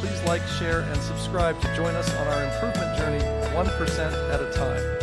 please like, share, and subscribe to join us on our improvement journey 1% at a time.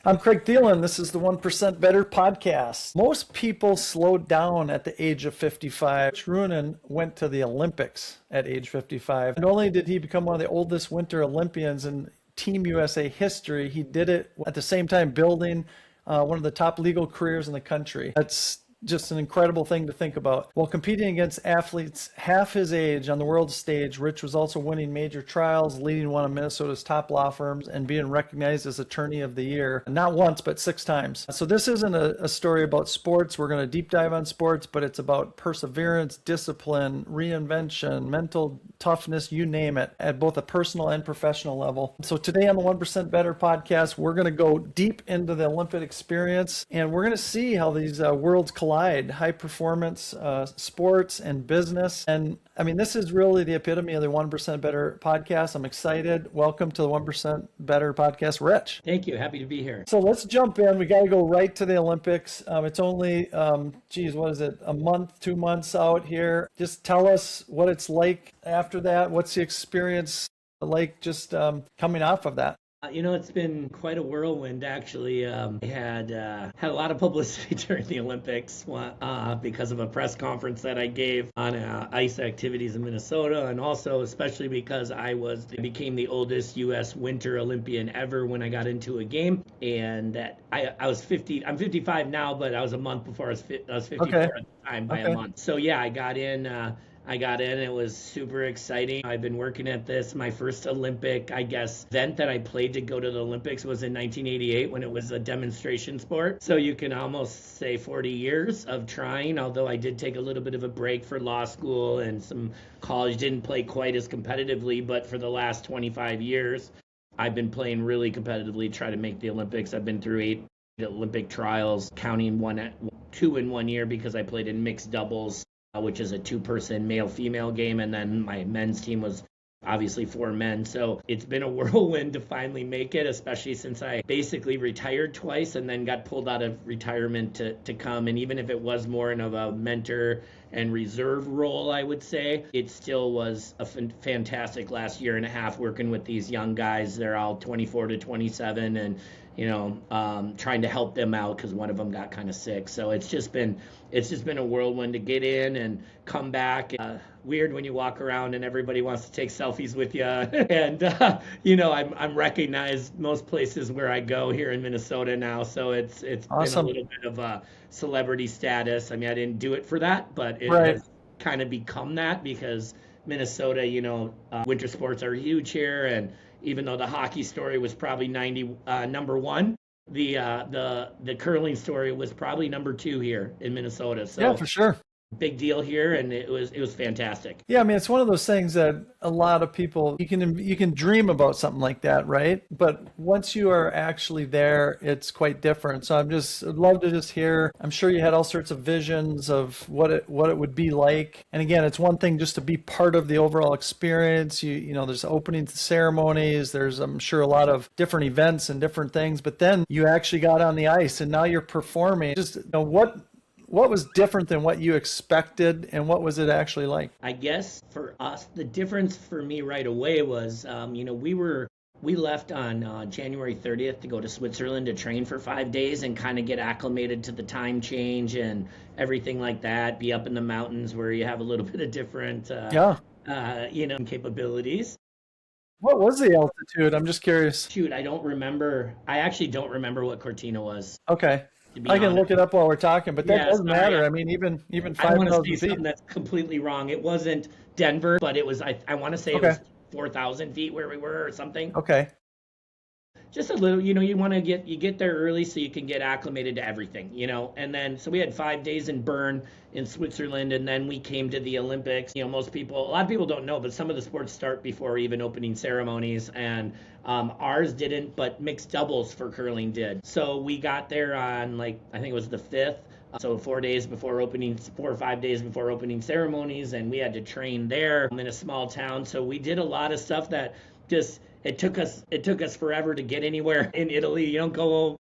I'm Craig Thielen. This is the 1% Better podcast. Most people slow down at the age of 55. Rich Ruohonen went to the Olympics at age 55. Not only did he become one of the oldest Winter Olympians in Team USA history, he did it at the same time building one of the top legal careers in the country. That's just an incredible thing to think about. While competing against athletes half his age on the world stage, Rich was also winning major trials, leading one of Minnesota's top law firms, and being recognized as Attorney of the Year, not once, but 6 times. So this isn't a story about sports. We're going to deep dive on sports, but it's about perseverance, discipline, reinvention, mental toughness, you name it, at both a personal and professional level. So today on the 1% Better podcast, we're going to go deep into the Olympic experience, and we're going to see how these worlds collide, high performance sports and business. And I mean, this is really the epitome of the 1% Better podcast. I'm excited. Welcome to the 1% Better podcast, Rich. Thank you. Happy to be here. So let's jump in. We got to go right to the Olympics. It's only, what is it? A month, 2 months out here. Just tell us what it's like after that. What's the experience like just coming off of that? It's been quite a whirlwind, actually. I had a lot of publicity during the Olympics because of a press conference that I gave on ice activities in Minnesota, and also especially because I became the oldest U.S. Winter Olympian ever when I got into a game, and that I was 50. I'm 55 now, but I was a month before I was 54 Okay. at the time by a month. So yeah, I got in. It was super exciting. I've been working at this. My first Olympic, event that I played to go to the Olympics was in 1988 when it was a demonstration sport. So you can almost say 40 years of trying, although I did take a little bit of a break for law school and some college. Didn't play quite as competitively, but for the last 25 years, I've been playing really competitively to try to make the Olympics. I've been through 8 Olympic trials, counting 2 in 1 year because I played in mixed doubles, which is a 2-person male-female game, and then my men's team was obviously 4 men. So it's been a whirlwind to finally make it, especially since I basically retired twice and then got pulled out of retirement to come. And even if it was more of a mentor and reserve role, I would say, it still was a fantastic last year and a half working with these young guys. They're all 24 to 27 and trying to help them out because one of them got kind of sick. So it's just been a whirlwind to get in and come back. Weird when you walk around and everybody wants to take selfies with you. And, I'm recognized most places where I go here in Minnesota now. So it's Awesome. been a little bit of a celebrity status. I mean, I didn't do it for that, but it Right. has kind of become that because Minnesota, winter sports are huge here. And even though the hockey story was probably number 1, the curling story was probably number 2 here in Minnesota. So Yeah, for sure. big deal here, and it was fantastic. Yeah, I mean, it's one of those things that a lot of people, you can dream about something like that, right? But once you are actually there, it's quite different. So I'd love to just hear. I'm sure you had all sorts of visions of what it would be like. And again, it's one thing just to be part of the overall experience. There's opening ceremonies. There's, I'm sure, a lot of different events and different things. But then you actually got on the ice, and now you're performing. Just what was different than what you expected, and what was it actually like? I guess for us, the difference for me right away was, we left on January 30th to go to Switzerland to train for 5 days and kind of get acclimated to the time change and everything like that. Be up in the mountains where you have a little bit of different, capabilities. What was the altitude? I'm just curious. Shoot, I don't remember. I actually don't remember what Cortina was. Okay. I can look it up while we're talking, but that doesn't matter. I mean, even I want to 5,000 say feet. something that's completely wrong. It wasn't Denver, but it was. I want to say it was 4,000 feet where we were or something. Okay. Just a little. You get there early so you can get acclimated to everything. And then so we had 5 days in Bern in Switzerland, and then we came to the Olympics. A lot of people don't know, but some of the sports start before even opening ceremonies, and ours didn't, but mixed doubles for curling did. So we got there on I think it was the 5th. So 4 or 5 days before opening ceremonies, and we had to train there in a small town. So we did a lot of stuff that just it took us forever to get anywhere in Italy. You don't go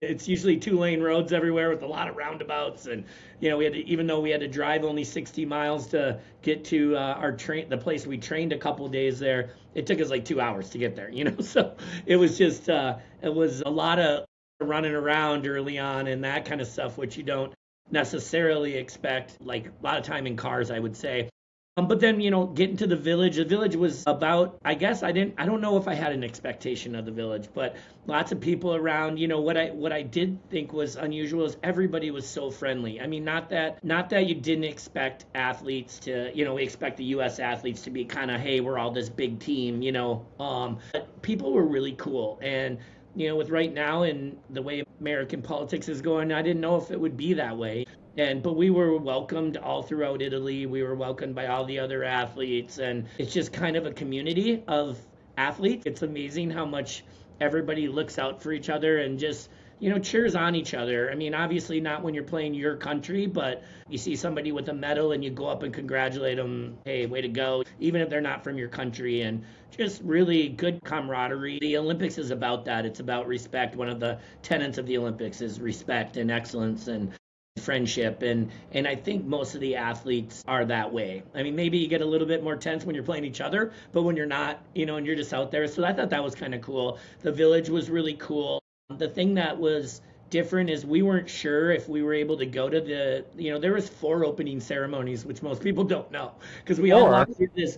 It's usually 2-lane roads everywhere with a lot of roundabouts, and we had to, even though we had to drive only 60 miles to get to our train, the place we trained a couple days there, it took us like 2 hours to get there. So it was just it was a lot of running around early on and that kind of stuff, which you don't necessarily expect, like a lot of time in cars, I would say. But then, getting to the village was about, I guess I don't know if I had an expectation of the village, but lots of people around. What I did think was unusual is everybody was so friendly. I mean, not that you didn't expect athletes to, we expect the U.S. athletes to be kind of, hey, we're all this big team, but people were really cool. And, with right now and the way American politics is going, I didn't know if it would be that way. But we were welcomed all throughout Italy. We were welcomed by all the other athletes, and it's just kind of a community of athletes. It's amazing how much everybody looks out for each other and just, cheers on each other. I mean, obviously not when you're playing your country, but you see somebody with a medal and you go up and congratulate them. Hey, way to go, even if they're not from your country, and just really good camaraderie. The Olympics is about that. It's about respect. One of the tenets of the Olympics is respect and excellence and friendship, and I think most of the athletes are that way. I mean, maybe you get a little bit more tense when you're playing each other, but when you're not, and you're just out there. So I thought that was kind of cool. The village was really cool. The thing that was different is we weren't sure if we were able to go to there was 4 opening ceremonies, which most people don't know, because we all walked through this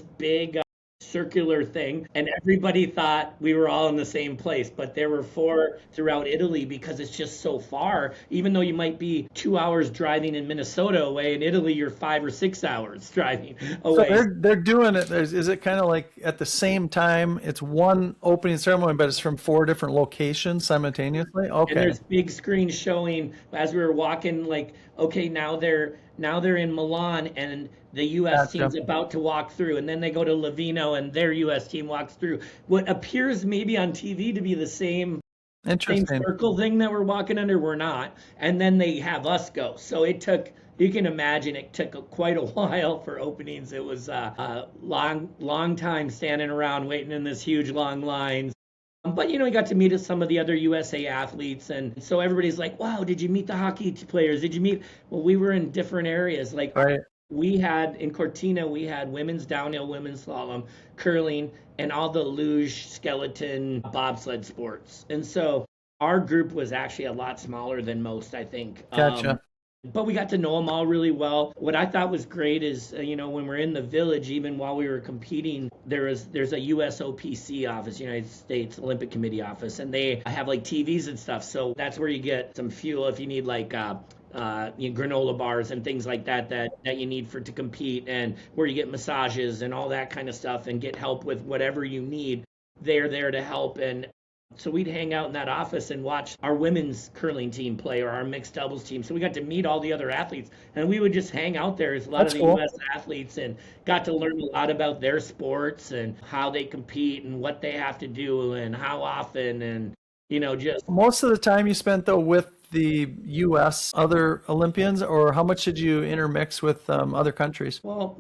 big circular thing, and everybody thought we were all in the same place, but there were 4 throughout Italy because it's just so far. Even though you might be 2 hours driving in Minnesota away, in Italy you're 5 or 6 hours driving away. So they're doing it. Is it kind of like at the same time? It's one opening ceremony, but it's from 4 different locations simultaneously. Okay. And there's big screens showing as we were walking, like, okay, now they're in Milan and the U.S. team's about to walk through, and then they go to Livigno and their U.S. team walks through. What appears maybe on TV to be the same circle thing that we're walking under, we're not. And then they have us go. So you can imagine it took quite a while for openings. It was a long time standing around waiting in this huge long lines. But, we got to meet some of the other USA athletes. And so everybody's like, wow, did you meet the hockey players? Did you meet? Well, we were in different areas. Like, right. We had in Cortina, we had women's downhill, women's slalom, curling, and all the luge, skeleton, bobsled sports. And so our group was actually a lot smaller than most, I think. Gotcha. But we got to know them all really well. What I thought was great is, when we're in the village, even while we were competing, there's a USOPC office, United States Olympic Committee office, and they have like TVs and stuff. So that's where you get some fuel if you need like granola bars and things like that you need to compete, and where you get massages and all that kind of stuff and get help with whatever you need. They're there to help. And so we'd hang out in that office and watch our women's curling team play or our mixed doubles team. So we got to meet all the other athletes, and we would just hang out there as a lot of the U.S. athletes, and got to learn a lot about their sports and how they compete and what they have to do and how often, and just most of the time you spent though with the U.S. other Olympians, or how much did you intermix with other countries? Well,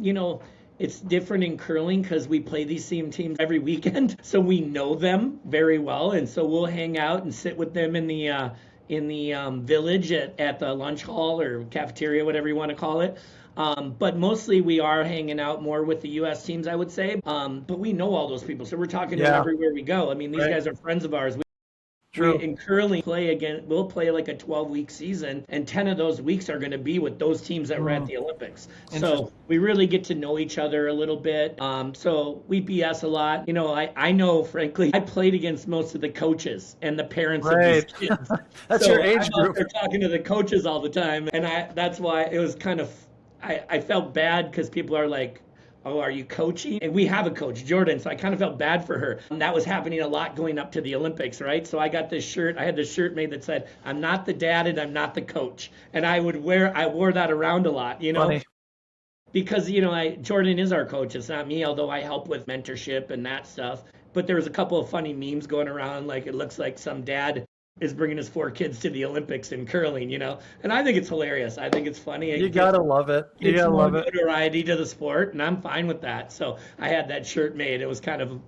it's different in curling because we play these same teams every weekend, so we know them very well, and so we'll hang out and sit with them in the village at the lunch hall or cafeteria, whatever you want to call it. But mostly we are hanging out more with the U.S. teams, I would say. But we know all those people, so we're talking to them everywhere we go. I mean, these guys are friends of ours. In curling, we'll play like a 12-week season, and 10 of those weeks are going to be with those teams that were at the Olympics. So we really get to know each other a little bit. So we BS a lot. I know, frankly, I played against most of the coaches and the parents of these kids. That's your age group. They're talking to the coaches all the time, and that's why it was kind of. I felt bad because people are like, oh, are you coaching? And we have a coach, Jordan, so I kind of felt bad for her. And that was happening a lot going up to the Olympics, right? So I got this shirt. I had this shirt made that said, I'm not the dad and I'm not the coach. And I wore that around a lot, Funny. Because, Jordan is our coach. It's not me, although I help with mentorship and that stuff. But there was a couple of funny memes going around, like it looks like some dad is bringing his 4 kids to the Olympics in curling, and I think it's hilarious. I think it's funny. You gotta love it. You gotta love it. Notoriety to the sport, and I'm fine with that. So I had that shirt made. It was kind of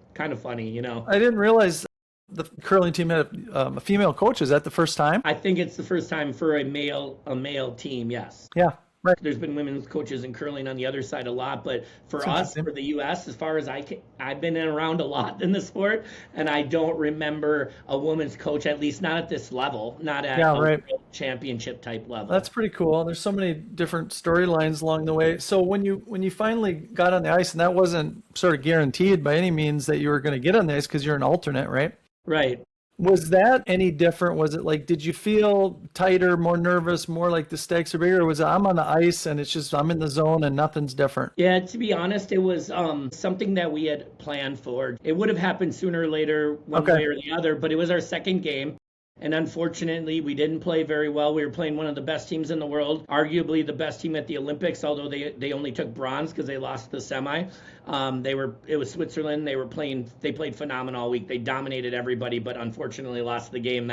funny, I didn't realize the curling team had a female coach. Is that the first time? I think it's the first time for a male team, yes. Yeah, right. There's been women's coaches in curling on the other side a lot, but for That's us, interesting. for the U.S., as far as I've been around a lot in the sport, and I don't remember a women's coach, at least not at this level, not at Yeah, a right. world championship type level. That's pretty cool. There's so many different storylines along the way. So when you finally got on the ice, and that wasn't sort of guaranteed by any means that you were going to get on the ice because you're an alternate, right? Right. Was that any different? Was it like, did you feel tighter, more nervous, more like the stakes are bigger? Or was it, I'm on the ice and it's just, I'm in the zone and nothing's different? Yeah, to be honest, it was something that we had planned for. It would have happened sooner or later, one Okay. way or the other, but it was our second game. And unfortunately, we didn't play very well. We were playing one of the best teams in the world, arguably the best team at the Olympics, although they only took bronze because they lost the semi. It was Switzerland. They played phenomenal all week. They dominated everybody, but unfortunately lost the game,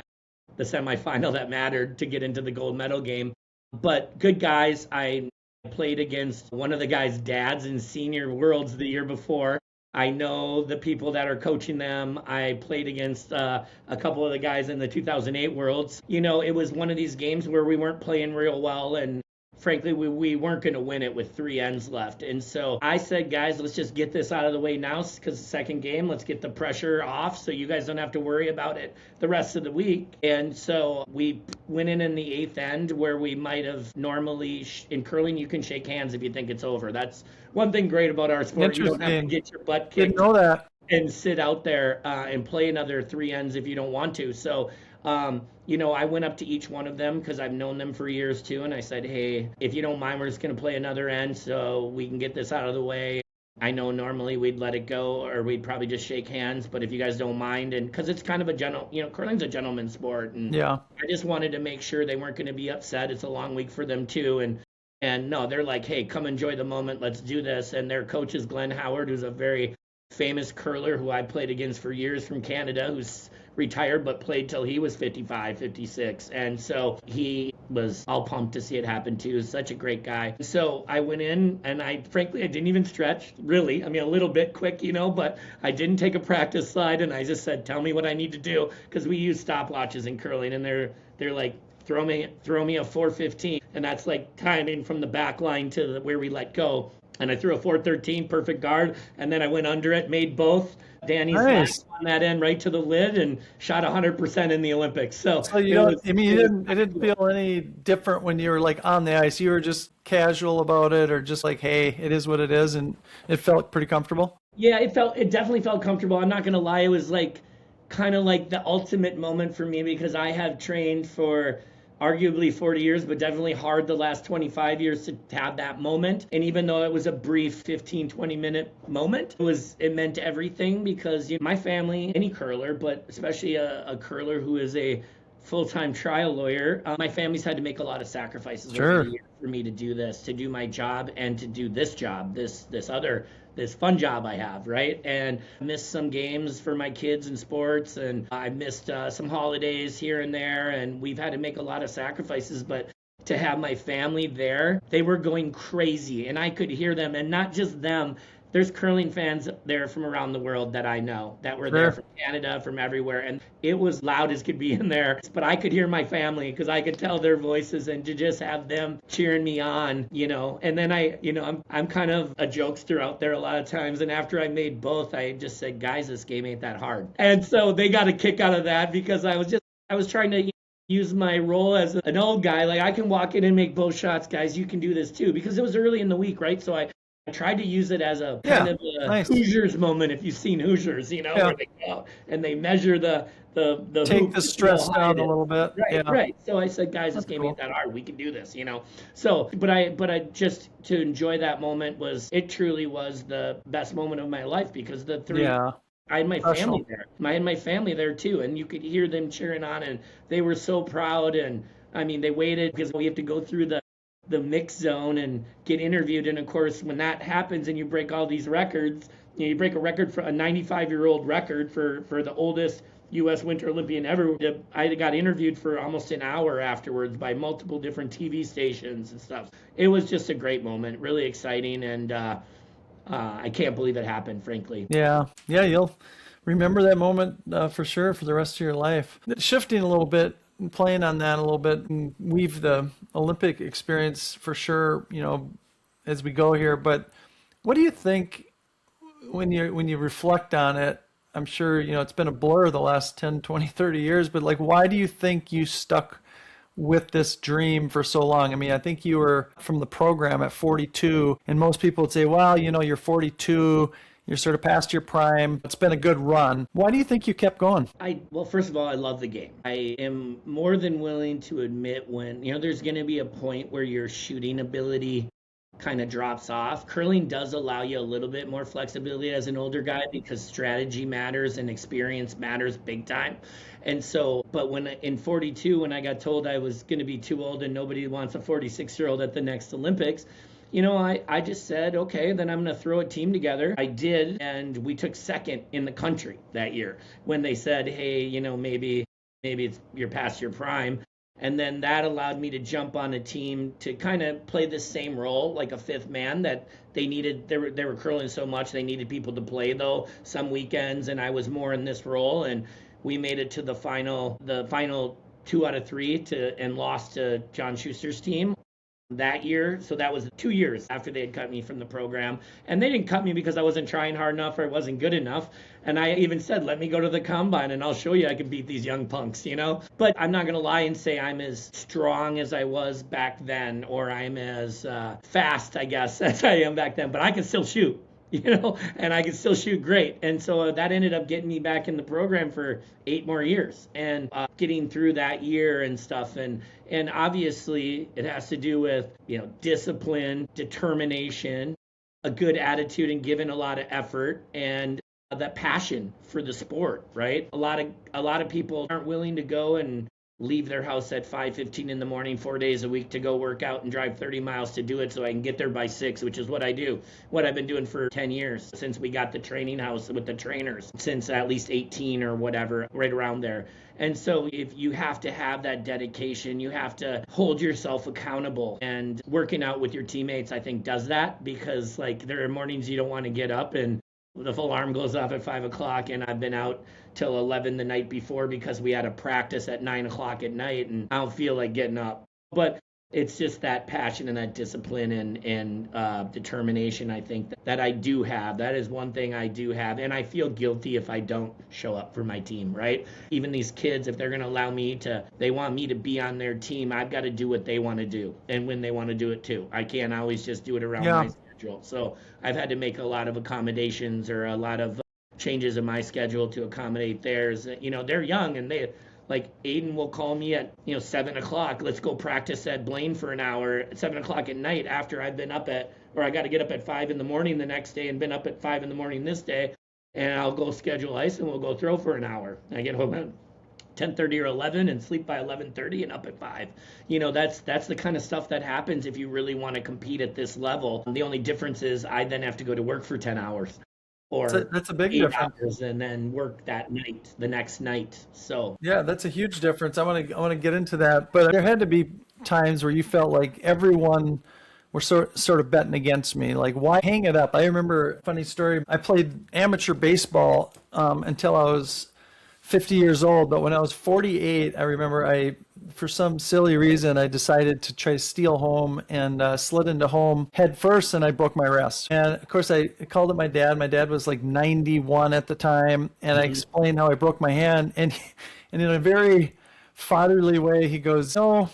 the semifinal that mattered to get into the gold medal game. But good guys. I played against one of the guys' dads in senior worlds the year before. I know the people that are coaching them. I played against a couple of the guys in the 2008 Worlds. You know, it was one of these games where we weren't playing real well, and frankly, we weren't going to win it with 3 ends left. And so I said, guys, let's just get this out of the way now because the second game, let's get the pressure off so you guys don't have to worry about it the rest of the week. And so we went in the 8th end where we might have normally, in curling, you can shake hands if you think it's over. That's one thing great about our sport. You don't have to get your butt kicked. Didn't know that. And sit out there and play another 3 ends if you don't want to. So, you know, I went up to each one of them because I've known them for years too. And I said, hey, if you don't mind, we're just going to play another end so we can get this out of the way. I know normally we'd let it go or we'd probably just shake hands. But if you guys don't mind, and because it's kind of curling's a gentleman's sport. And Yeah. I just wanted to make sure they weren't going to be upset. It's a long week for them too. And no, they're like, hey, come enjoy the moment. Let's do this. And their coach is Glenn Howard, who's a very famous curler who I played against for years from Canada, who's retired but played till he was 55, 56. And so he was all pumped to see it happen too. Such a great guy. So I went in and I didn't even stretch, really. I mean, a little bit quick, you know, but I didn't take a practice slide and I just said, tell me what I need to do, because we use stopwatches in curling and they're like, throw me a 4:15, and that's like timing from the back line to where we let go. And I threw a 4:13, perfect guard, and then I went under it, made both. Danny's Nice. on that end right to the lid and shot 100% in the Olympics. So You didn't feel any different when you were like on the ice. You were just casual about it, or just like, hey, it is what it is, and it felt pretty comfortable. Yeah, it definitely felt comfortable. I'm not gonna lie, it was like kind of like the ultimate moment for me because I have trained for arguably 40 years, but definitely hard the last 25 years to have that moment. And even though it was a brief 15, 20-minute moment, it meant everything because my family, any curler, but especially a curler who is a full-time trial lawyer, my family's had to make a lot of sacrifices over the years for me to do this, to do my job and to do this job, this fun job I have, right? And I missed some games for my kids in sports, and I missed some holidays here and there, and we've had to make a lot of sacrifices, but to have my family there, they were going crazy, and I could hear them, and not just them. There's curling fans there from around the world that I know that were there from Canada, from everywhere, and it was loud as could be in there. But I could hear my family because I could tell their voices, and to just have them cheering me on, you know. And then I'm kind of a jokester out there a lot of times, and after I made both, I just said, guys, this game ain't that hard. And so they got a kick out of that because I was trying to use my role as an old guy. Like, I can walk in and make both shots, guys. You can do this too, because it was early in the week, right? So I tried to use it as a kind of a nice. Hoosiers moment, if you've seen Hoosiers, you know, where they go out and they measure the take the stress down a little bit. Right, right. So I said, guys, this game ain't that hard. We can do this, you know. So, but I just to enjoy that moment it truly was the best moment of my life because the three. Yeah. I had my family there. I had my family there too, and you could hear them cheering on, and they were so proud. And I mean, they waited because we have to go through the mix zone and get interviewed. And of course, when that happens and you break all these records, you break a record for a 95-year-old record for the oldest U.S. Winter Olympian ever. I got interviewed for almost an hour afterwards by multiple different TV stations and stuff. It was just a great moment, really exciting, and I can't believe it happened, frankly. Yeah, you'll remember that moment for sure for the rest of your life. Shifting a little bit, and playing on that a little bit, and weave the Olympic experience for sure, as we go here. But what do you think when you reflect on it? I'm sure, it's been a blur the last 10, 20, 30 years, but like, why do you think you stuck with this dream for so long? I mean, I think you were from the program at 42, and most people would say, well, you're 42, you're sort of past your prime. It's been a good run. Why do you think you kept going? Well, first of all, I love the game. I am more than willing to admit when, there's going to be a point where your shooting ability kind of drops off. Curling does allow you a little bit more flexibility as an older guy because strategy matters and experience matters big time. And so, but when in 42, when I got told I was going to be too old and nobody wants a 46-year-old at the next Olympics, I just said, okay, then I'm going to throw a team together. I did, and we took second in the country that year when they said, hey, maybe you're past your prime. And then that allowed me to jump on a team to kind of play the same role, like a fifth man that they needed. They were curling so much they needed people to play though some weekends, and I was more in this role. And we made it to the final 2 out of 3 and lost to John Schuster's team that year. So that was 2 years after they had cut me from the program. And they didn't cut me because I wasn't trying hard enough or I wasn't good enough. And I even said, let me go to the combine and I'll show you I can beat these young punks, But I'm not going to lie and say I'm as strong as I was back then, or I'm as fast, I guess, as I am back then. But I can still shoot. And I can still shoot great. And so that ended up getting me back in the program for 8 more years and getting through that year and stuff. And obviously it has to do with, discipline, determination, a good attitude and giving a lot of effort and that passion for the sport, right? A lot of people aren't willing to go and leave their house at 5:15 in the morning 4 days a week to go work out and drive 30 miles to do it so I can get there by 6, which is what I do, what I've been doing for 10 years since we got the training house with the trainers, since at least 18 or whatever, right around there. And so if you have to have that dedication, you have to hold yourself accountable, and working out with your teammates, I think, does that, because like there are mornings you don't want to get up and the alarm goes off at 5 o'clock and I've been out till 11 the night before because we had a practice at 9 o'clock at night and I don't feel like getting up. But it's just that passion and that discipline and determination, I think, that I do have. That is one thing I do have. And I feel guilty if I don't show up for my team, right? Even these kids, if they're going to allow me they want me to be on their team, I've got to do what they want to do and when they want to do it too. I can't always just do it around my schedule. So I've had to make a lot of accommodations or a lot of changes in my schedule to accommodate theirs. They're young and like Aiden will call me at 7 o'clock. Let's go practice at Blaine for an hour at 7 o'clock at night after I've been up or I got to get up at 5 in the morning the next day and been up at 5 in the morning this day. And I'll go schedule ice and we'll go throw for an hour. I get home at 10:30 or 11 and sleep by 11:30 and up at 5. That's the kind of stuff that happens if you really want to compete at this level. The only difference is I then have to go to work for 10 hours. Or that's a big 8 difference. hours and then work the next night. So yeah, that's a huge difference. I want to get into that, but there had to be times where you felt like everyone were sort of betting against me. Like, why hang it up? I remember a funny story. I played amateur baseball until I was 50 years old, but when I was 48, I remember for some silly reason, I decided to try to steal home and slid into home head first, and I broke my wrist. And of course, I called it my dad. My dad was like 91 at the time, and I explained how I broke my hand, and in a very fatherly way, he goes, "No,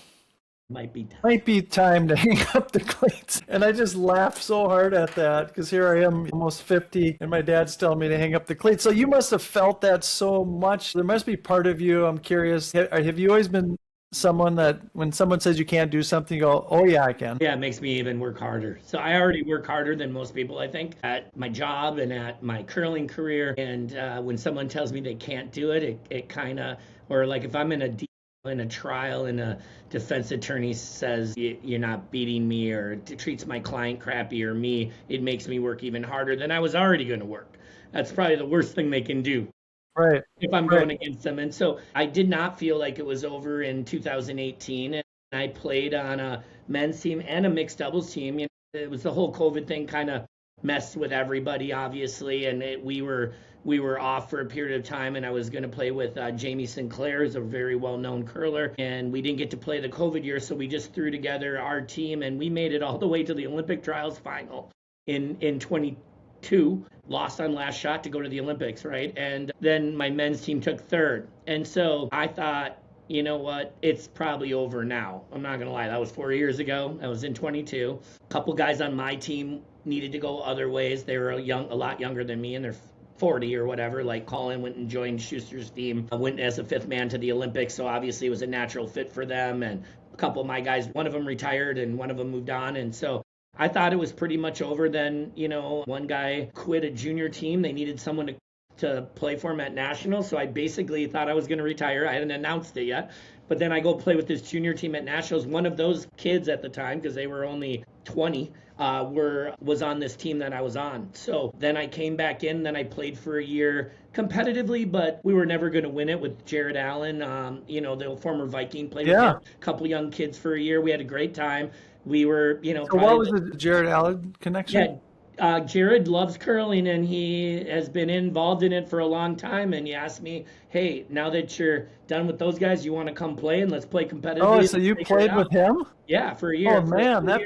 might be time to hang up the cleats." And I just laughed so hard at that because here I am almost 50 and my dad's telling me to hang up the cleats. So you must have felt that so much. There must be part of you, I'm curious, have you always been someone that when someone says you can't do something, you go, oh yeah, I can? Yeah, it makes me even work harder. So I already work harder than most people, I think, at my job and at my curling career. And when someone tells me they can't do it, it kind of, or like if I'm in a trial and a defense attorney says you're not beating me or treats my client crappy or me, it makes me work even harder than I was already going to work. That's probably the worst thing they can do. Right. If I'm going against them. And so I did not feel like it was over in 2018. And I played on a men's team and a mixed doubles team. It was the whole COVID thing kind of messed with everybody, obviously, and we were off for a period of time, and I was going to play with Jamie Sinclair, who's a very well-known curler, and we didn't get to play the COVID year, so we just threw together our team, and we made it all the way to the Olympic trials final in 22, lost on last shot to go to the Olympics, right? And then my men's team took third, and so I thought, you know what, it's probably over now. I'm not gonna lie, that was 4 years ago. I was in 22. A couple guys on my team needed to go other ways. They were a lot younger than me, and they're 40 or whatever. Like Colin went and joined Schuster's team, went as a fifth man to the Olympics, so obviously it was a natural fit for them. And a couple of my guys, one of them retired and one of them moved on, and so I thought it was pretty much over. Then, one guy quit a junior team. They needed someone to play for him at nationals, so I basically thought I was going to retire. I hadn't announced it yet, but then I go play with this junior team at nationals. One of those kids at the time, because they were only 20, was on this team that I was on. So then I came back in, then I played for a year competitively, but we were never going to win it with Jared Allen, the former Viking, played with a couple young kids for a year. We had a great time. We were, So what was the Jared Allen connection? Yeah, Jared loves curling, and he has been involved in it for a long time. And he asked me, hey, now that you're done with those guys, you want to come play, and let's play competitively? Oh, so you played with him? Yeah, for a year. Oh, man, that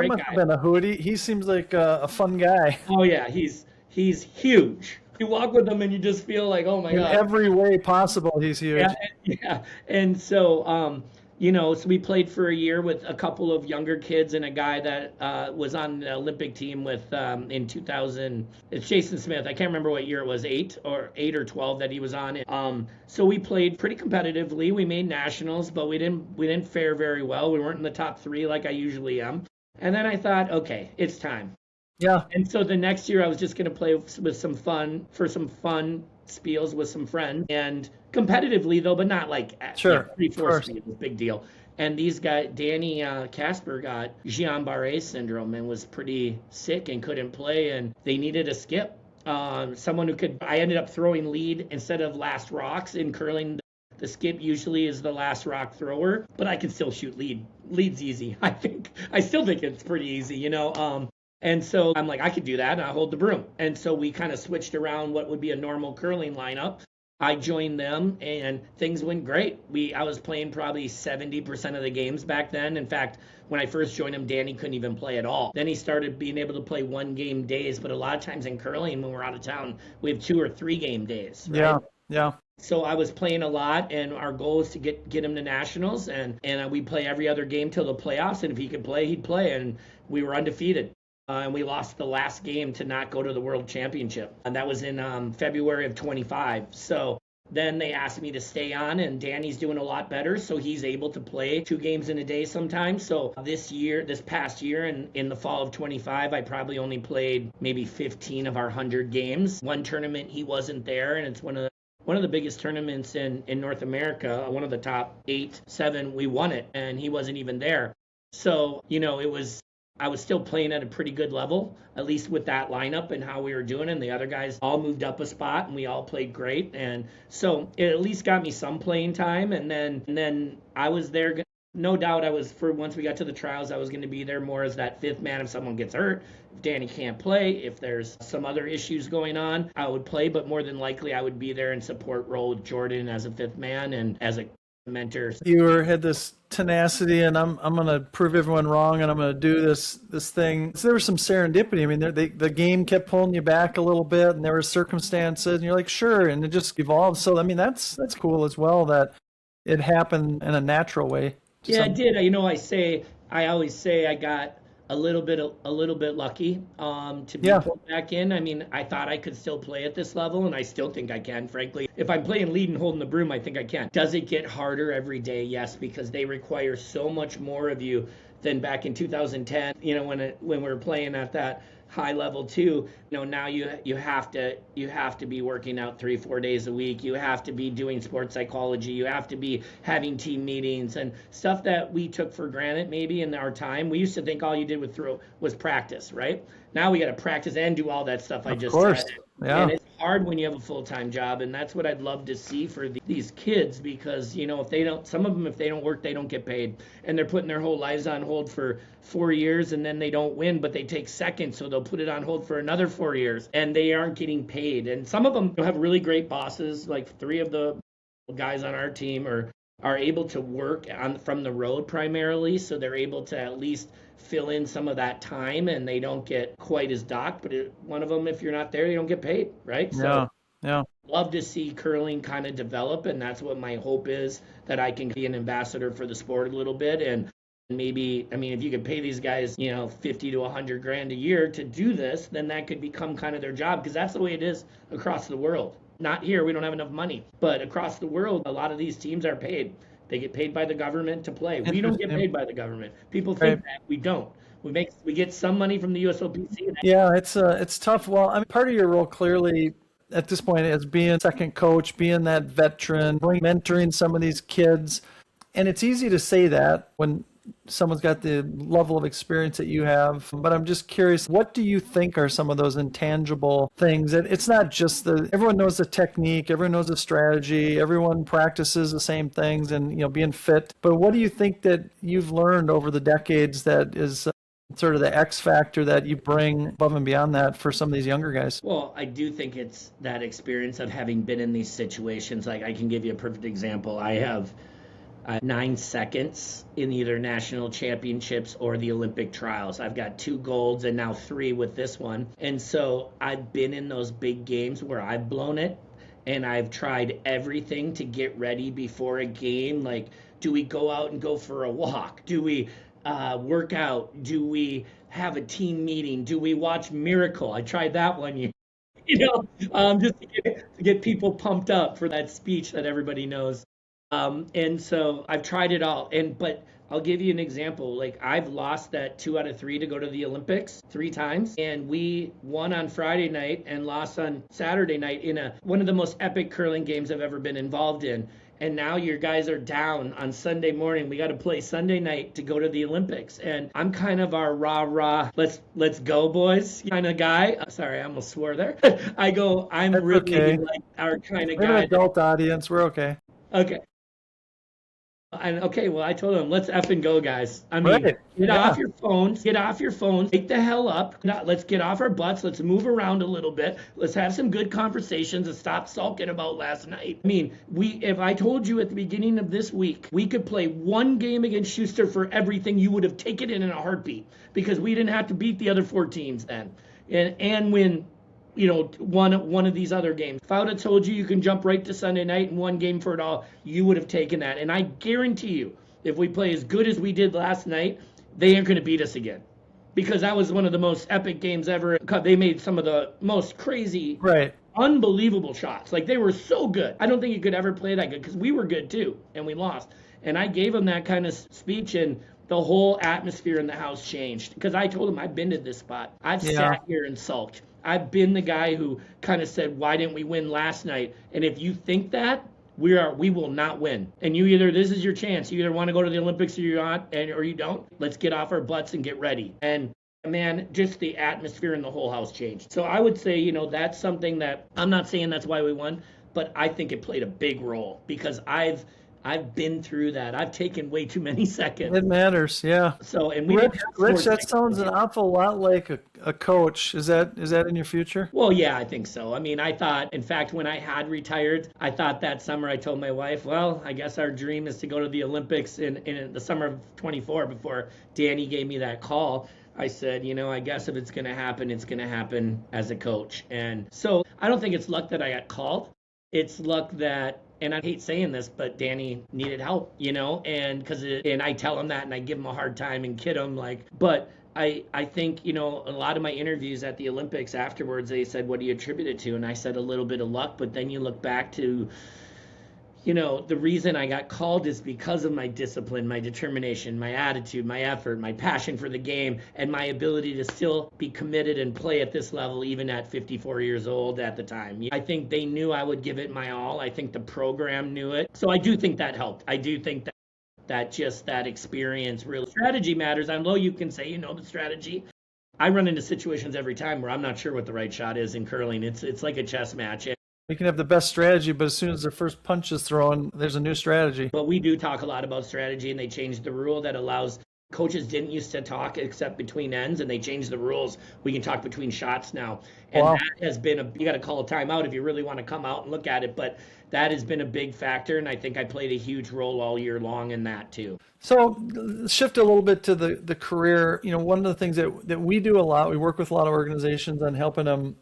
must have been a hoot. He seems like a fun guy. Oh, yeah, he's huge. You walk with him, and you just feel like, oh, my God. In every way possible, he's huge. Yeah. And so, so we played for a year with a couple of younger kids and a guy that was on the Olympic team with in 2000. It's Jason Smith. I can't remember what year it was, 8 or 12 that he was on. So we played pretty competitively. We made nationals, but we didn't fare very well. We weren't in the top 3 like I usually am. And then I thought, okay, it's time. Yeah. And so the next year I was just going to play with some fun spiels with some friends, and competitively though, but not like 3-4 spiels, big deal. And these guys, Danny Casper got Guillain-Barré syndrome and was pretty sick and couldn't play, and they needed a skip. Someone who could. I ended up throwing lead instead of last rocks in curling. The skip usually is the last rock thrower, but I can still shoot lead. Lead's easy. I still think it's pretty easy, And so I'm like, I could do that, and I'll hold the broom. And so we kind of switched around what would be a normal curling lineup. I joined them, and things went great. I was playing probably 70% of the games back then. In fact, when I first joined him, Danny couldn't even play at all. Then he started being able to play 1-game days, but a lot of times in curling, when we're out of town, we have 2 or 3 game days. Right? Yeah. So I was playing a lot, and our goal was to get him to nationals, and we play every other game till the playoffs, and if he could play, he'd play, and we were undefeated. And we lost the last game to not go to the World Championship. And that was in February of 25. So then they asked me to stay on, and Danny's doing a lot better, so he's able to play 2 games in a day sometimes. So this past year, in the fall of 25, I probably only played maybe 15 of our 100 games. One tournament, he wasn't there, and it's one of the biggest tournaments in North America, one of the top 8, 7, we won it, and he wasn't even there. So, I was still playing at a pretty good level, at least with that lineup and how we were doing. And the other guys all moved up a spot, and we all played great. And so it at least got me some playing time. And then I was there. No doubt once we got to the trials, I was going to be there more as that 5th man if someone gets hurt. If Danny can't play, if there's some other issues going on, I would play. But more than likely, I would be there in support role with Jordan as a 5th man and as a mentor. You had this tenacity, and I'm going to prove everyone wrong, and I'm going to do this thing. So there was some serendipity. I mean, the game kept pulling you back a little bit, and there were circumstances, and you're like, sure, and it just evolved. So I mean, that's cool as well that it happened in a natural way. Yeah, it did. I always say I got a little bit lucky to be pulled back in. I mean, I thought I could still play at this level, and I still think I can, frankly. If I'm playing lead and holding the broom, I think I can. Does it get harder every day? Yes, because they require so much more of you than back in 2010, when we were playing at that high level too. Now you have to be working out 3-4 days a week. You have to be doing sports psychology. You have to be having team meetings and stuff that we took for granted maybe in our time. We used to think all you did was practice, right? Now we got to practice and do all that stuff I just said. Yeah. And it's hard when you have a full-time job, and that's what I'd love to see for these kids, because if they don't, some of them, if they don't work, they don't get paid, and they're putting their whole lives on hold for 4 years, and then they don't win, but they take second, so they'll put it on hold for another 4 years, and they aren't getting paid. And some of them have really great bosses, like 3 of the guys on our team are able to work from the road primarily, so they're able to at least fill in some of that time, and they don't get quite as docked. But one of them, if you're not there, you don't get paid, right? Yeah. Yeah. Love to see curling kind of develop, and that's what my hope is, that I can be an ambassador for the sport a little bit. And maybe, I mean, if you could pay these guys, 50 to 100 grand a year to do this, then that could become kind of their job, because that's the way it is across the world. Not here, we don't have enough money, but across the world, a lot of these teams are paid. They get paid by the government to play. We don't get paid by the government. People think that we don't. We get some money from the USOPC. Yeah, it's tough. Well, I mean, part of your role clearly at this point is being second coach, being that veteran, mentoring some of these kids. And it's easy to say that when someone's got the level of experience that you have. But I'm just curious, what do you think are some of those intangible things? It's not just everyone knows the technique, everyone knows the strategy, everyone practices the same things and, being fit. But what do you think that you've learned over the decades that is sort of the X factor that you bring above and beyond that for some of these younger guys? Well, I do think it's that experience of having been in these situations. Like, I can give you a perfect example. I have 9 seconds in either national championships or the Olympic trials. I've got 2 golds and now 3 with this one. And so I've been in those big games where I've blown it, and I've tried everything to get ready before a game. Like, do we go out and go for a walk? Do we work out? Do we have a team meeting? Do we watch Miracle? I tried that one year. Just to get people pumped up for that speech that everybody knows. And so I've tried it all. But I'll give you an example. Like, I've lost that 2 out of 3 to go to the Olympics 3 times. And we won on Friday night and lost on Saturday night in one of the most epic curling games I've ever been involved in. And now your guys are down on Sunday morning. We got to play Sunday night to go to the Olympics. And I'm kind of our rah, let's go, boys kind of guy. Sorry, I almost swore there. I'm That's really okay. like our kind of We're guy. an adult audience. We're okay. Okay. And okay, well, I told them, let's effing go, guys. I mean, Right. get off your phones, wake the hell up. Let's get off our butts. Let's move around a little bit. Let's have some good conversations and stop sulking about last night. I mean, if I told you at the beginning of this week, we could play 1 game against Schuster for everything, you would have taken it in a heartbeat, because we didn't have to beat the other 4 teams then and win one of these other games. If I would have told you can jump right to Sunday night and 1 game for it all, you would have taken that. And I guarantee you, if we play as good as we did last night, they aren't going to beat us again, because that was one of the most epic games ever. They made some of the most crazy, unbelievable shots. Like, they were so good. I don't think you could ever play that good, because we were good too, and we lost. And I gave them that kind of speech, and the whole atmosphere in the house changed, because I told them I've been to this spot. I've sat here and sulked. I've been the guy who kind of said, why didn't we win last night? And if you think that, we will not win. And this is your chance. You either want to go to the Olympics or you're not, or you don't. Let's get off our butts and get ready. And man, just the atmosphere in the whole house changed. So I would say, that's something that, I'm not saying that's why we won, but I think it played a big role, because I've been through that. I've taken way too many seconds. It matters, yeah. So, and Rich, that sounds an awful lot like a coach. Is that in your future? Well, yeah, I think so. I mean, I thought, in fact, when I had retired, I thought that summer, I told my wife, well, I guess our dream is to go to the Olympics in the summer of 24, before Danny gave me that call. I said, I guess if it's going to happen, it's going to happen as a coach. And so I don't think it's luck that I got called. It's luck that, and I hate saying this, but Danny needed help, and I tell him that, and I give him a hard time and kid him, but I think, a lot of my interviews at the Olympics afterwards, they said, what do you attribute it to? And I said a little bit of luck, but then you look back to, the reason I got called is because of my discipline, my determination, my attitude, my effort, my passion for the game, and my ability to still be committed and play at this level, even at 54 years old at the time. I think they knew I would give it my all. I think the program knew it. So I do think that helped. I do think that just that experience, really, strategy matters. I know you can say the strategy, I run into situations every time where I'm not sure what the right shot is in curling. It's like a chess match. You can have the best strategy, but as soon as the first punch is thrown, there's a new strategy. But we do talk a lot about strategy, and they changed the rule that allows coaches didn't used to talk except between ends, and they changed the rules. We can talk between shots now. And Wow. that has been you got to call a timeout if you really want to come out and look at it. But that has been a big factor, and I think I played a huge role all year long in that too. So shift a little bit to the career. One of the things that we do a lot, we work with a lot of organizations on helping them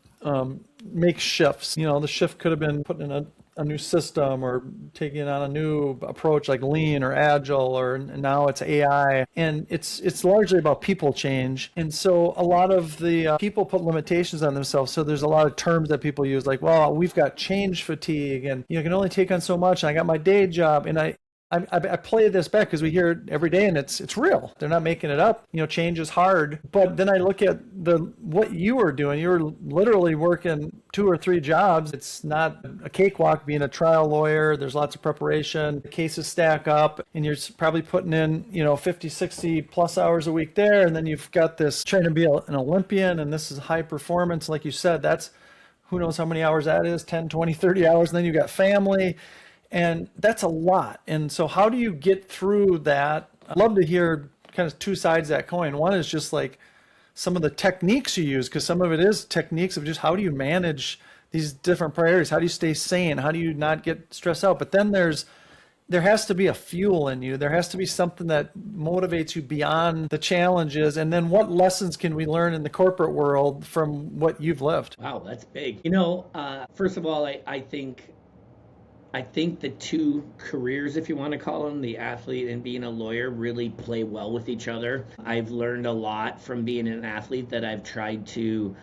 make shifts. The shift could have been putting in a new system or taking on a new approach like lean or agile, or now it's AI. And it's largely about people change. And so a lot of the people put limitations on themselves. So there's a lot of terms that people use like, well, we've got change fatigue and you can only take on so much. And I got my day job. And I play this back because we hear it every day and it's real. They're not making it up. Change is hard. But then I look at what you were doing. You were literally working 2 or 3 jobs. It's not a cakewalk being a trial lawyer. There's lots of preparation. The cases stack up and you're probably putting in, 50, 60 plus hours a week there. And then you've got this trying to be an Olympian and this is high performance. Like you said, that's who knows how many hours that is, 10, 20, 30 hours. And then you've got family. And that's a lot. And so how do you get through that? I'd love to hear kind of 2 sides of that coin. One is just like some of the techniques you use, because some of it is techniques of just how do you manage these different priorities? How do you stay sane? How do you not get stressed out? But then there has to be a fuel in you. There has to be something that motivates you beyond the challenges. And then what lessons can we learn in the corporate world from what you've lived? Wow, that's big. First of all, I think the 2 careers, if you want to call them, the athlete and being a lawyer, really play well with each other. I've learned a lot from being an athlete that I've tried to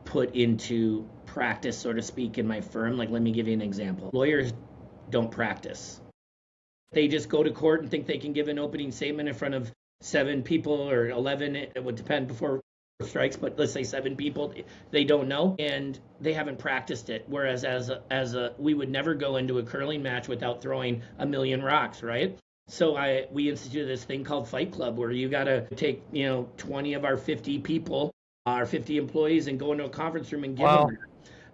put into practice, so to speak, in my firm. Like, let me give you an example. Lawyers don't practice. They just go to court and think they can give an opening statement in front of 7 people or 11. It would depend before strikes, but let's say 7 people, they don't know and they haven't practiced it. Whereas we would never go into a curling match without throwing a million rocks, right? So we instituted this thing called Fight Club, where you got to take 20 of our 50 people, our 50 employees, and go into a conference room and give them that.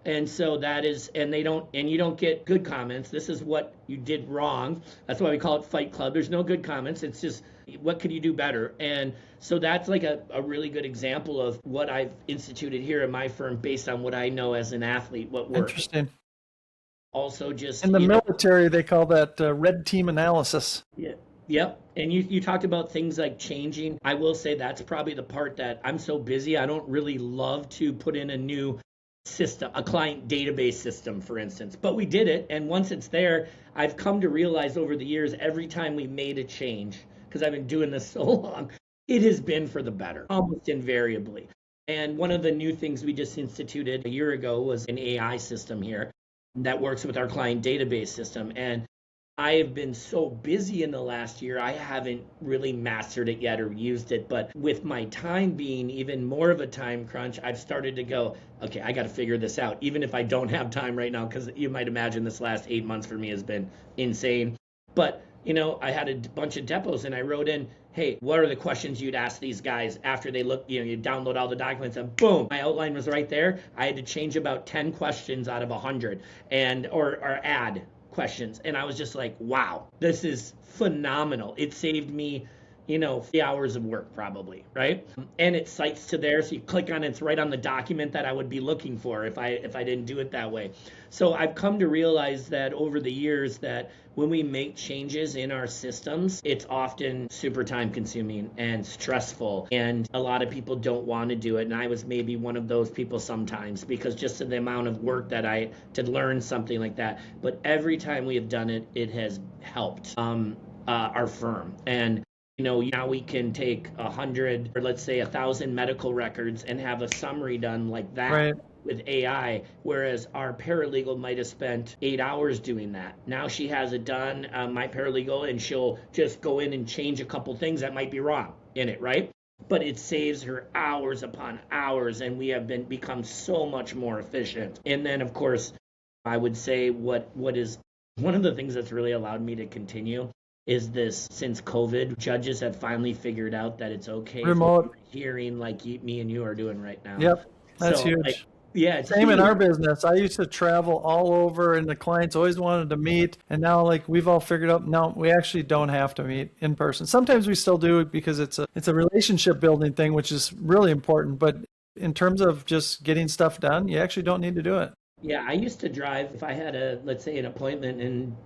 And so that is, and you don't get good comments. This is what you did wrong. That's why we call it Fight Club. There's no good comments. It's just, what could you do better? And so that's like a really good example of what I've instituted here in my firm based on what I know as an athlete, what works. Interesting. Also just in the military, they call that red team analysis. Yeah. Yep. And you talked about things like changing. I will say that's probably the part that I'm so busy. I don't really love to put in a new system, a client database system, for instance, but we did it. And once it's there, I've come to realize over the years, every time we made a change, because I've been doing this so long, it has been for the better, almost invariably. And one of the new things we just instituted a year ago was an AI system here that works with our client database system. And I have been so busy in the last year, I haven't really mastered it yet or used it. But with my time being even more of a time crunch, I've started to go, okay, I got to figure this out, even if I don't have time right now, because you might imagine this last 8 months for me has been insane. But, I had a bunch of depots and I wrote in, hey, what are the questions you'd ask these guys after they look, you download all the documents and boom, my outline was right there. I had to change about 10 questions out of 100 or add questions. And I was just like, wow, this is phenomenal. It saved me, 3 hours of work probably, right? And it cites to there. So you click on it, it's right on the document that I would be looking for if I didn't do it that way. So I've come to realize that over the years that when we make changes in our systems, it's often super time consuming and stressful. And a lot of people don't want to do it. And I was maybe one of those people sometimes because just of the amount of work that to learn something like that. But every time we have done it, it has helped our firm. And now we can take 100 or let's say 1,000 medical records and have a summary done like that. Right. With AI, whereas our paralegal might have spent 8 hours doing that. Now she has it done, my paralegal, and she'll just go in and change a couple things that might be wrong in it, right? But it saves her hours upon hours, and we have become so much more efficient. And then, of course, I would say what is one of the things that's really allowed me to continue is this: since COVID, judges have finally figured out that it's okay for Remote. hearing like me and you are doing right now. Yep. That's So like, huge. yeah, it's Same in huge. our business. I used to travel all over and the clients always wanted to meet. And now like we've all figured out, no, we actually don't have to meet in person. Sometimes we still do it because it's a relationship building thing, which is really important. But in terms of just getting stuff done, you actually don't need to do it. Yeah, I used to drive if I had let's say, an appointment in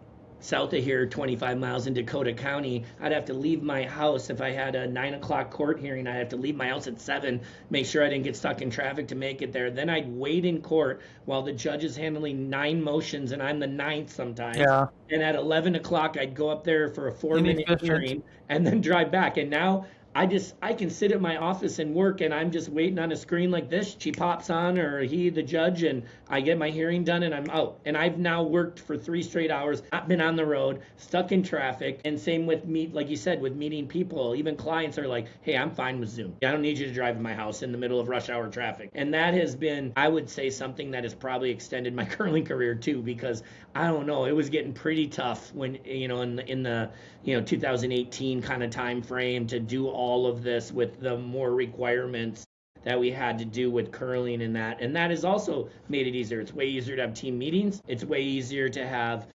south of here, 25 miles in Dakota County. I'd have to leave my house. If I had a 9 o'clock court hearing, I'd have to leave my house at 7, make sure I didn't get stuck in traffic to make it there. Then I'd wait in court while the judge is handling 9 motions and I'm the ninth sometimes. Yeah. And at 11 o'clock, I'd go up there for a 4-minute Inefficient. hearing and then drive back. And now I can sit at my office and work, and I'm just waiting on a screen like this. She pops on, or he, the judge, and I get my hearing done and I'm out. And I've now worked for 3 straight hours, not been on the road, stuck in traffic. And same with me, like you said, with meeting people. Even clients are like, hey, I'm fine with Zoom. I don't need you to drive in my house in the middle of rush hour traffic. And that has been, I would say, something that has probably extended my curling career too, because I don't know, it was getting pretty tough when, in the 2018 kind of time frame to do all of this with the more requirements that we had to do with curling and that has also made it easier. It's way easier to have team meetings. It's way easier to have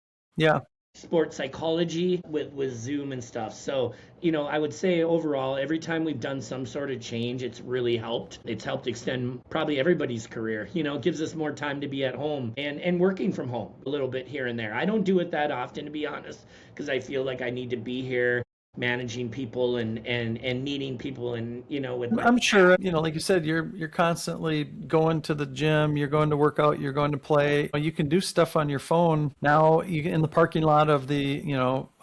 sports psychology with Zoom and stuff. So, I would say overall, every time we've done some sort of change, it's really helped. It's helped extend probably everybody's career. It gives us more time to be at home and working from home a little bit here and there. I don't do it that often, to be honest, because I feel like I need to be here managing people and meeting people and with I'm sure, like you said, you're constantly going to the gym, you're going to work out, you're going to play. You can do stuff on your phone now in the parking lot of the,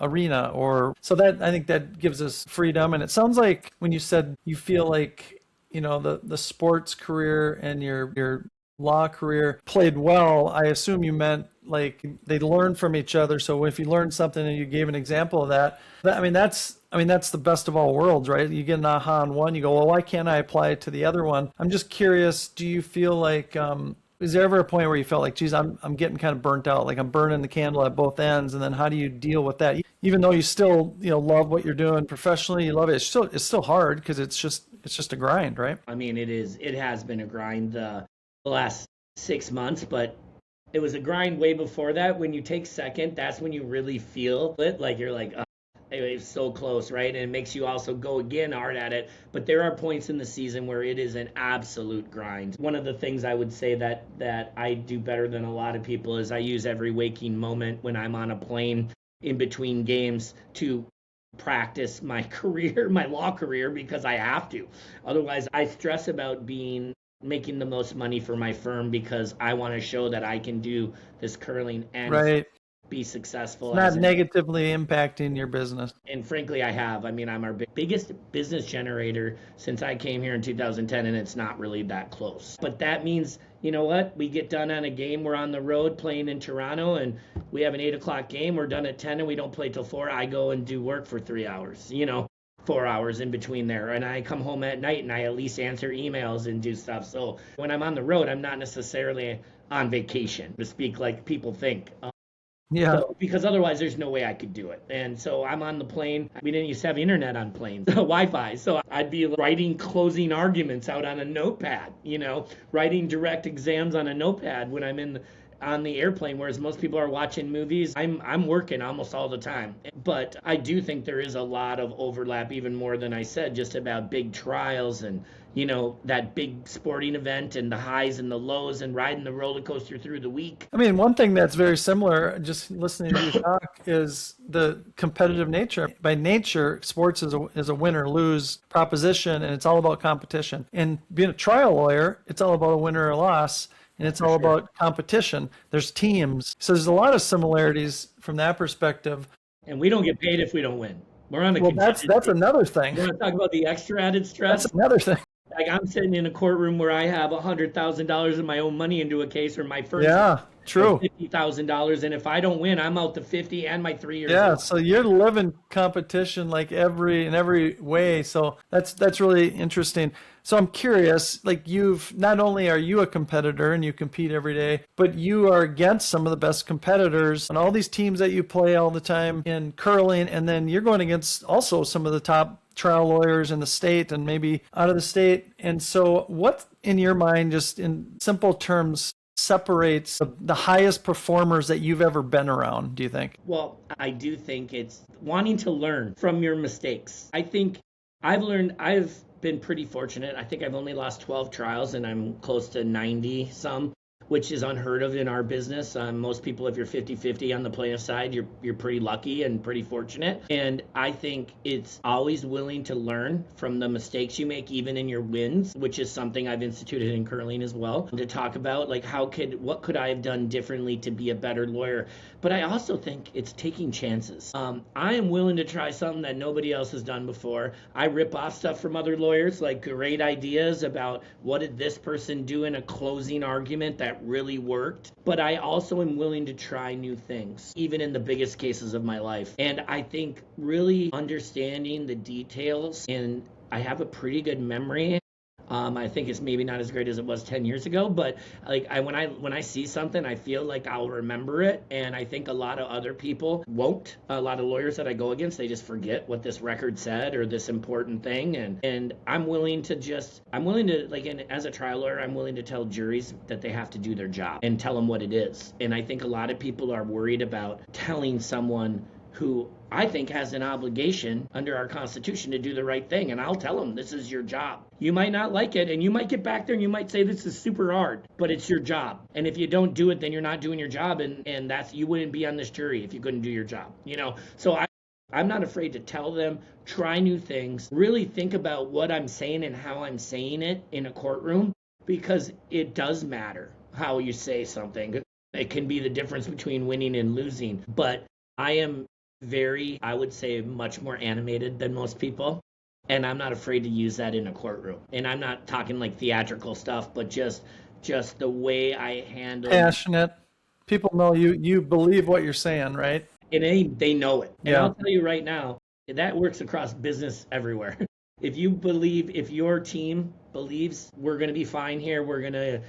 arena, or so that I think that gives us freedom. And it sounds like when you said you feel like, the sports career and your law career played well, I assume you meant like they learn from each other. So if you learn something and you gave an example of that, that's the best of all worlds, right? You get an aha on one, you go, well, why can't I apply it to the other one? I'm just curious, do you feel like, is there ever a point where you felt like, geez, I'm getting kind of burnt out, like I'm burning the candle at both ends? And then how do you deal with that? Even though you still, love what you're doing professionally, you love it. It's still hard because it's just a grind, right? I mean, it has been a grind the last 6 months, but it was a grind way before that. When you take second, that's when you really feel it. Like you're like, it's so close, right? And it makes you also go again hard at it. But there are points in the season where it is an absolute grind. One of the things I would say that I do better than a lot of people is I use every waking moment when I'm on a plane in between games to practice my career, my law career, because I have to. Otherwise, I stress about making the most money for my firm because I want to show that I can do this curling and be successful. It's not negatively impacting your business. And frankly, I have. I mean, I'm our biggest business generator since I came here in 2010, and it's not really that close. But that means, you know what? We get done on a game. We're on the road playing in Toronto, and we have an 8 o'clock game. We're done at 10, and we don't play till 4. I go and do work for 3 hours, 4 hours in between there, and I come home at night and I at least answer emails and do stuff. So when I'm on the road, I'm not necessarily on vacation, to speak like people think. Because otherwise there's no way I could do it. And so I'm on the plane. We didn't used to have internet on planes, Wi-Fi. So I'd be writing closing arguments out on a notepad, writing direct exams on a notepad when I'm on the airplane, whereas most people are watching movies. I'm working almost all the time. But I do think there is a lot of overlap, even more than I said, just about big trials and, that big sporting event and the highs and the lows and riding the roller coaster through the week. I mean, one thing that's very similar, just listening to you talk, is the competitive nature. By nature, sports is a win or lose proposition, and it's all about competition. And being a trial lawyer, it's all about a win or a loss. And it's all about competition. There's teams. So there's a lot of similarities from that perspective. And we don't get paid if we don't win. We're on the that's another thing. You want to talk about the extra added stress? That's another thing. Like I'm sitting in a courtroom where I have $100,000 of my own money into a case, or my firm's Yeah, for true. $50,000, and if I don't win, I'm out the 50 and my 3 years of Yeah, life. so you're living competition like in every way. So that's really interesting. So I'm curious, like you've not only are you a competitor and you compete every day, but you are against some of the best competitors and all these teams that you play all the time in curling, and then you're going against also some of the top trial lawyers in the state and maybe out of the state. And so what in your mind, just in simple terms, separates the highest performers that you've ever been around, do you think? Well, I do think it's wanting to learn from your mistakes. I think I've been pretty fortunate. I think I've only lost 12 trials and I'm close to 90 some, which is unheard of in our business. Most people, if you're 50-50 on the plaintiff side, you're pretty lucky and pretty fortunate. And I think it's always willing to learn from the mistakes you make, even in your wins, which is something I've instituted in curling as well, to talk about like what could I have done differently to be a better lawyer. But I also think it's taking chances. I am willing to try something that nobody else has done before. I rip off stuff from other lawyers, like great ideas about what did this person do in a closing argument that really worked. But I also am willing to try new things, even in the biggest cases of my life. And I think really understanding the details, and I have a pretty good memory. I think it's maybe not as great as it was 10 years ago, but like when I see something, I feel like I'll remember it. And I think a lot of other people won't. A lot of lawyers that I go against, they just forget what this record said or this important thing. And I'm willing to like, and as a trial lawyer, I'm willing to tell juries that they have to do their job and tell them what it is. And I think a lot of people are worried about telling someone who I think has an obligation under our Constitution to do the right thing. And I'll tell them, this is your job. You might not like it, and you might get back there and you might say this is super hard, but it's your job. And if you don't do it, then you're not doing your job, and that's you wouldn't be on this jury if you couldn't do your job. So I'm not afraid to tell them, try new things, really think about what I'm saying and how I'm saying it in a courtroom, because it does matter how you say something. It can be the difference between winning and losing, but I am I would say, much more animated than most people. And I'm not afraid to use that in a courtroom. And I'm not talking like theatrical stuff, but just the way I handle. Passionate. People know you believe what you're saying, right? And they know it. And Yeah. I'll tell you right now, that works across business everywhere. If your team believes we're going to be fine here, we're going to,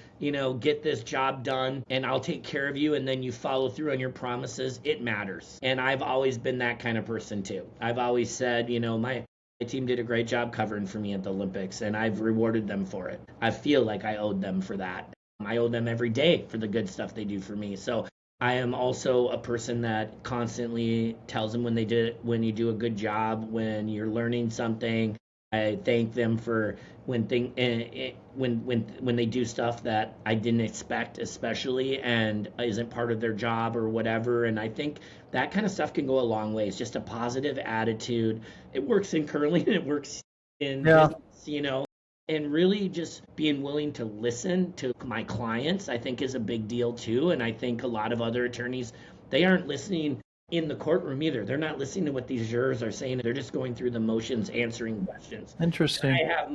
get this job done and I'll take care of you, and then you follow through on your promises, it matters. And I've always been that kind of person too. I've always said, my team did a great job covering for me at the Olympics, and I've rewarded them for it. I feel like I owed them for that. I owe them every day for the good stuff they do for me. So I am also a person that constantly tells them when you do a good job, when you're learning something. I thank them for when they do stuff that I didn't expect, especially, and isn't part of their job or whatever. And I think that kind of stuff can go a long way. It's just a positive attitude. It works in curling, it works in Yeah. business. And really just being willing to listen to my clients, I think, is a big deal too. And I think a lot of other attorneys, they aren't listening in the courtroom either. They're not listening to what these jurors are saying. They're just going through the motions, answering questions. Interesting. I have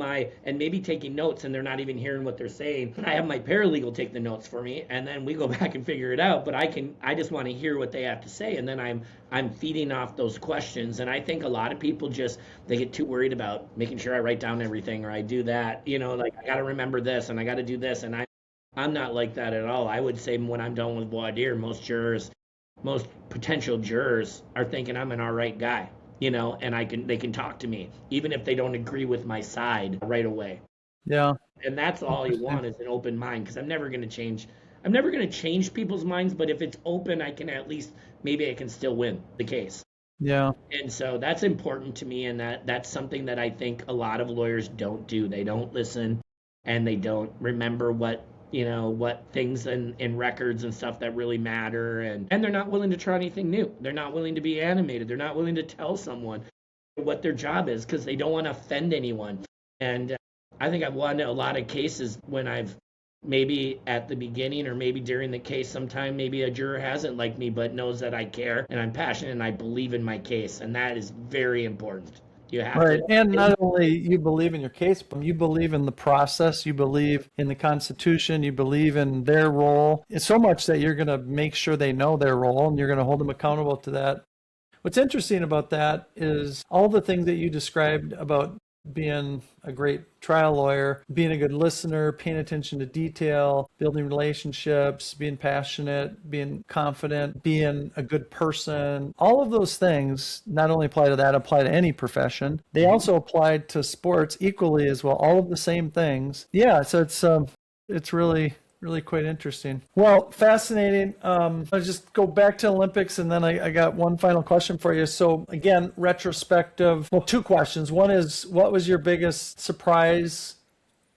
and maybe taking notes, and they're not even hearing what they're saying. I have my paralegal take the notes for me, and then we go back and figure it out. But I just want to hear what they have to say, and then I'm feeding off those questions. And I think a lot of people they get too worried about making sure I write down everything or I do that. Like I got to remember this and I got to do this, and I'm not like that at all. I would say when I'm done with voir dire, most potential jurors are thinking I'm an all right guy, and they can talk to me even if they don't agree with my side right away. Yeah. And that's all you want, is an open mind, because I'm never going to change people's minds, but if it's open, I can at least, maybe I can still win the case. Yeah. And so that's important to me, and that's something that I think a lot of lawyers don't do. They don't listen, and they don't remember what things in records and stuff that really matter, and they're not willing to try anything new. They're not willing to be animated. They're not willing to tell someone what their job is, because they don't want to offend anyone. And I think I've won a lot of cases when I've maybe at the beginning or maybe during the case sometime, maybe a juror hasn't liked me but knows that I care and I'm passionate and I believe in my case, and that is very important. You have Right. to. And not only you believe in your case, but you believe in the process, you believe in the Constitution, you believe in their role. It's so much that you're going to make sure they know their role and you're going to hold them accountable to that. What's interesting about that is all the things that you described about being a great trial lawyer, being a good listener, paying attention to detail, building relationships, being passionate, being confident, being a good person. All of those things not only apply to that, apply to any profession. They also apply to sports equally as well. All of the same things. Yeah, so it's really quite interesting. Well, fascinating. I'll just go back to Olympics, and then I got one final question for you. So again, retrospective, well, two questions. One is, what was your biggest surprise,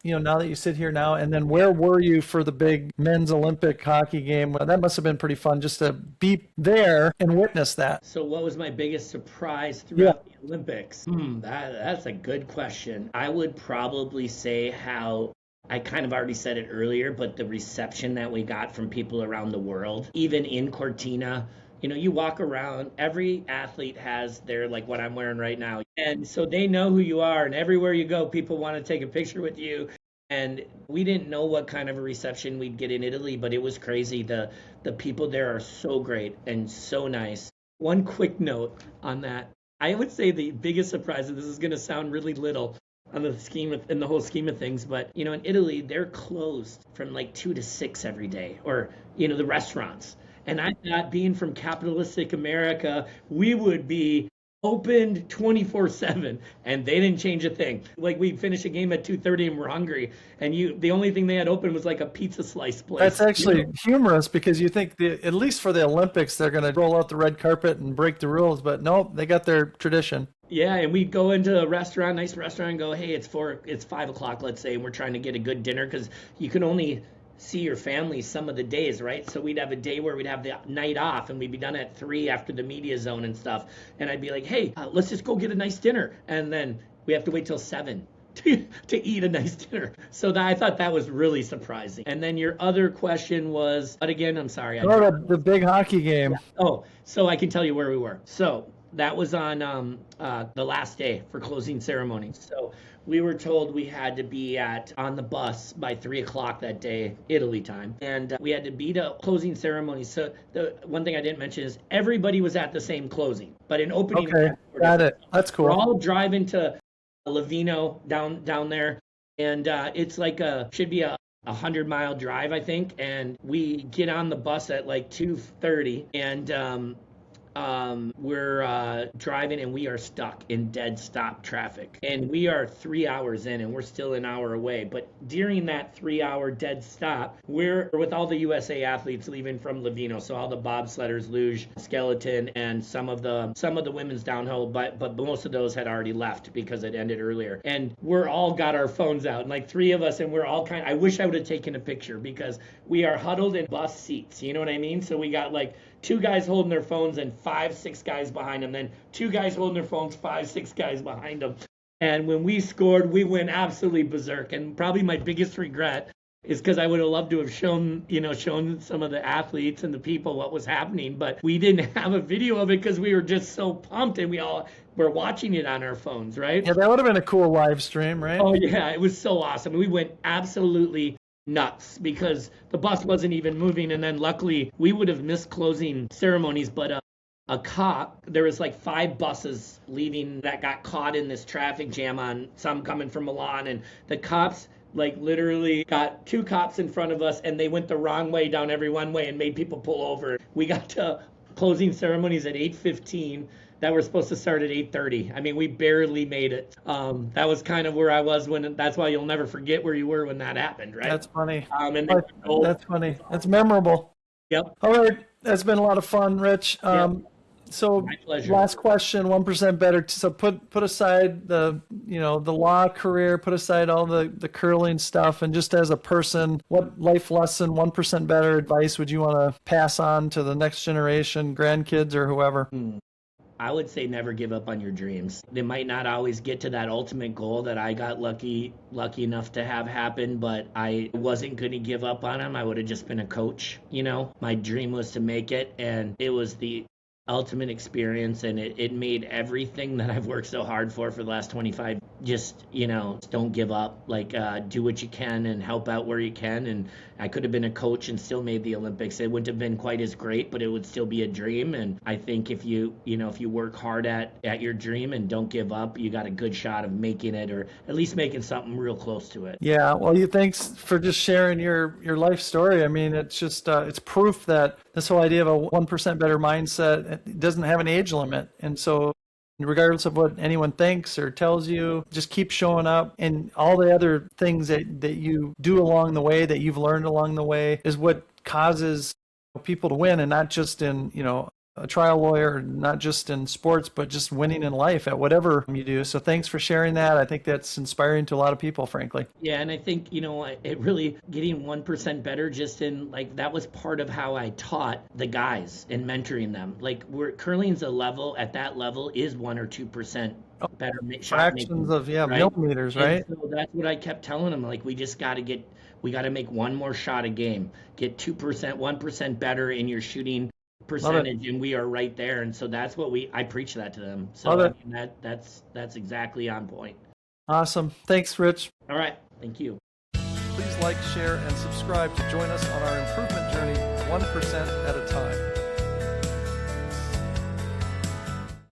now that you sit here now? And then where were you for the big men's Olympic hockey game? Well, that must have been pretty fun just to be there and witness that. So what was my biggest surprise throughout the Olympics? That's a good question. I would probably say how I kind of already said it earlier, but the reception that we got from people around the world, even in Cortina, you walk around, every athlete has their, like what I'm wearing right now. And so they know who you are, and everywhere you go, people want to take a picture with you. And we didn't know what kind of a reception we'd get in Italy, but it was crazy. The people there are so great and so nice. One quick note on that. I would say the biggest surprise, and this is going to sound really little, in the whole scheme of things, but in Italy they're closed from like 2 to 6 every day, or the restaurants. And I thought, being from capitalistic America, we would be opened 24/7, and they didn't change a thing. Like, we finished a game at 2:30 and we're hungry, and the only thing they had open was like a pizza slice place. That's actually humorous, because you think at least for the Olympics they're going to roll out the red carpet and break the rules, but nope, they got their tradition. Yeah, and we'd go into a restaurant, nice restaurant, and go, hey, it's 5 o'clock, let's say, and we're trying to get a good dinner, because you can only see your family some of the days, right? So we'd have a day where we'd have the night off, and we'd be done at 3 after the media zone and stuff. And I'd be like, hey, let's just go get a nice dinner. And then we have to wait till 7 to eat a nice dinner. So I thought that was really surprising. And then your other question was, but again, I'm sorry. The big hockey game. Oh, so I can tell you where we were. So that was on the last day for closing ceremony. So we were told we had to be on the bus by 3 o'clock that day, Italy time. And we had to be to closing ceremony. So the one thing I didn't mention is everybody was at the same closing, but in opening. Okay, got it. That's cool. We're all driving to Lavino down there. And it's like should be a 100-mile drive, I think. And we get on the bus at like 2:30, and we're driving, and we are stuck in dead stop traffic, and we are 3 hours in and we're still an hour away. But during that 3-hour dead stop, we're with all the USA athletes leaving from Lavino, so all the bobsledders, luge, skeleton, and some of the women's downhill, but most of those had already left because it ended earlier. And we're all got our phones out, and like 3 of us, and we're all I wish I would have taken a picture, because we are huddled in bus seats, you know what I mean? So we got like 2 guys holding their phones and 5-6 guys behind them, then 2 guys holding their phones, 5-6 guys behind them. And when we scored, we went absolutely berserk. And probably my biggest regret is because I would have loved to have shown some of the athletes and the people what was happening, but we didn't have a video of it because we were just so pumped, and we all were watching it on our phones, right? Yeah, that would have been a cool live stream, right? Oh yeah, it was so awesome. We went absolutely nuts because the bus wasn't even moving, and then luckily we would have missed closing ceremonies, but a cop, there was like 5 buses leaving that got caught in this traffic jam, on some coming from Milan, and the cops like literally got 2 cops in front of us, and they went the wrong way down every one way and made people pull over. We got to closing ceremonies at 8:15 that were supposed to start at 8:30. I mean, we barely made it. That was kind of where I was that's why you'll never forget where you were when that happened, right? That's funny. That's funny. That's memorable. Yep. All right. That's been a lot of fun, Rich. Yep. So My pleasure. last question, 1% better. So put aside the law career, put aside all the curling stuff, and just as a person, what life lesson, 1% better advice would you want to pass on to the next generation, grandkids or whoever? I would say never give up on your dreams. They might not always get to that ultimate goal that I got lucky enough to have happen, but I wasn't going to give up on them. I would have just been a coach, My dream was to make it, and it was the ultimate experience, and it made everything that I've worked so hard for the last 25. Just, don't give up. Like, do what you can and help out where you can. And I could have been a coach and still made the Olympics. It wouldn't have been quite as great, but it would still be a dream. And I think if you work hard at your dream and don't give up, you got a good shot of making it, or at least making something real close to it. Yeah, well, thanks for just sharing your life story. I mean, it's just it's proof that this whole idea of a 1% better mindset, it doesn't have an age limit. And so regardless of what anyone thinks or tells you, just keep showing up. And all the other things that you do along the way, that you've learned along the way, is what causes people to win, and not just in, a trial lawyer, not just in sports, but just winning in life at whatever you do. So thanks for sharing that. I think that's inspiring to a lot of people, frankly. Yeah, and I think, it really getting 1% better, just in like, that was part of how I taught the guys and mentoring them. Like, curling's at that level is 1 or 2% better shot making. Fractions of, millimeters, right? And so that's what I kept telling them. Like, we got to make one more shot a game, get 2%, 1% better in your shooting percentage, and we are right there. And so that's what I preach that to them. So I mean, that's exactly on point. Awesome. Thanks, Rich. All right. Thank you. Please like, share, and subscribe to join us on our improvement journey 1% at a time.